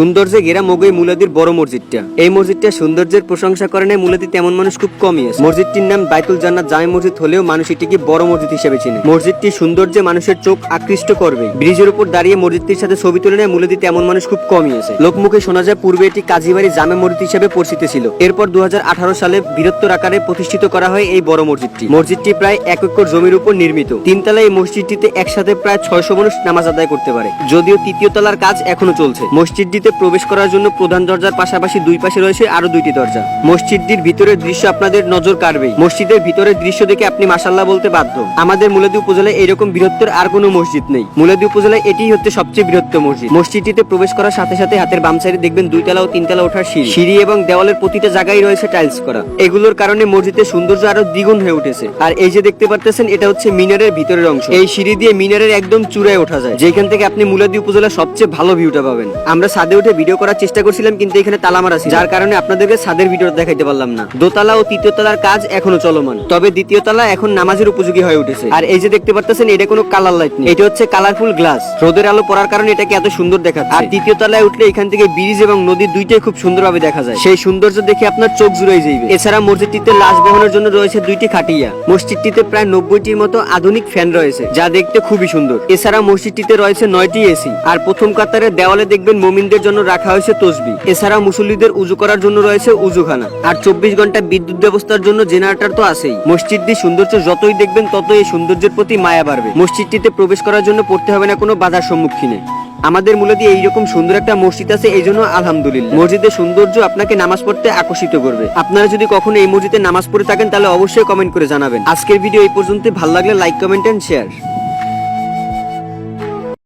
সৌন্দর্যে ঘেরা মগই মুলাদির বড় মসজিদটা। এই মসজিদটা সৌন্দর্যের প্রশংসা করে না মুলাদি তেমন মানুষ খুব কমই আছে। মসজিদটির নাম বাইতুল জান্নাত জামে মসজিদ হলেও মানুষ এটিকে বড় মসজিদ হিসেবে চিনে। মসজিদটি সৌন্দর্যে মানুষের চোখ আকৃষ্ট করবে। ব্রিজের উপর দাঁড়িয়ে মসজিদটির সাথে ছবি তুলে নেয় মুলাদি তেমন মানুষ খুব কমই আছে। লোকমুখে শোনা যায় পূর্বে এটি কাজীবাড়ি জামে মসজিদ হিসেবে পরিচিত ছিল। এরপর 2018 সালে বৃহত্তর আকারে প্রতিষ্ঠিত করা হয় এই বড় মসজিদটি। মসজিদটি প্রায় 1 একর জমির উপর নির্মিত। তিনতলা এই মসজিদটিতে একসাথে প্রায় 600 মানুষ নামাজ আদায় করতে পারে, যদিও তৃতীয় তলার কাজ এখনো চলছে। মসজিদটিতে প্রবেশ করার জন্য প্রধান দরজার পাশাপাশি দুই পাশে রয়েছে আরো 2টি দরজা। মসজিদটির ভিতরের দৃশ্য আপনাদের নজর কাড়বেই। মসজিদের ভিতরের দৃশ্য দেখে আপনি মাশাআল্লাহ বলতে বাধ্য। আমাদের মুলাদি উপজেলায় এরকম বৃহত্তর আর কোনো মসজিদ নেই। মুলাদি উপজেলায় এটিই হচ্ছে সবচেয়ে বৃহত্তর মসজিদ। মসজিদটিতে প্রবেশ করার সাথে সাথে হাতের বাম সাইডে দেখবেন 2 তলা ও 3 তলা ওঠার সিঁড়ি এবং দেওয়ালের প্রতিটা জায়গায় রয়েছে টাইলস করা। এগুলোর কারণে মসজিদের সৌন্দর্য আরো দ্বিগুণ হয়ে উঠেছে। আর এই যে দেখতে পারতেছেন এটা হচ্ছে মিনারের ভিতরের অংশ। এই সিঁড়ি দিয়ে মিনারের একদম চূড়ায় ওঠা যায়, যেখান থেকে আপনি মুলাদি উপজেলার সবচেয়ে ভালো ভিউটা পাবেন। আমরা ছাদে উঠে ভিডিও করার চেষ্টা করছিলাম, কিন্তু এখানে তালা মারা ছিল, যার কারণে আপনাদেরকে ছাদের ভিডিও দেখাইতে পারলাম না। দোতলা ও তৃতীয় তলার কাজ এখনো চলমান, তবে দ্বিতীয় তলা এখন নামাজের উপযোগী হয়ে উঠেছে। আর এই যে দেখতে পারতেছেন এটা কোনো কালার লাইট নেই, এটা হচ্ছে কালারফুল গ্লাস। রোদের আলো পড়ার কারণে এটাকে এত সুন্দর দেখাচ্ছে। আর তৃতীয় তলায় উঠলে এখান থেকে ব্রিজ এবং নদী দুইটাই খুব সুন্দরভাবে দেখা যায়। সেই সৌন্দর্য দেখে আপনার চোখ জুড়াই যাবে। এছাড়া মসজিদটিতে লাশ বহনের জন্য রয়েছে 2টি খাটিয়া। মসজিদটিতে প্রায় 90টির মতো আধুনিক ফ্যান রয়েছে, যা দেখতে খুবই সুন্দর। এছাড়া মসজিদটিতে রয়েছে 9টি এসি। আর প্রথম কাতারের দেওয়ালে দেখবেন মুমিনদের জন্য রাখা হয়েছে তসবিহ। এছাড়া মুসল্লিদের উযু করার জন্য রয়েছে উযুখানা। আর 24 ঘন্টা বিদ্যুৎ ব্যবস্থার জন্য জেনারেটর তো আছেই। মসজিদটির সৌন্দর্য যতই দেখবেন ততই এই সৌন্দর্যের প্রতি মায়া বাড়বে। মসজিদটিতে প্রবেশ করার জন্য পড়তে হবে না কোনো বাধার সম্মুখীনে। আমাদের মুলাদি এইরকম সুন্দর একটা মসজিদ আছে, এই জন্য আলহামদুলিল্লাহ। মসজিদের সৌন্দর্য আপনাকে নামাজ পড়তে আকর্ষিত করবে। আপনারা যদি কখনো এই মসজিদে নামাজ পড়ে থাকেন তাহলে অবশ্যই কমেন্ট করে জানাবেন। আজকের ভিডিও এই পর্যন্ত। ভালো লাগলে লাইক, কমেন্ট এন্ড শেয়ার।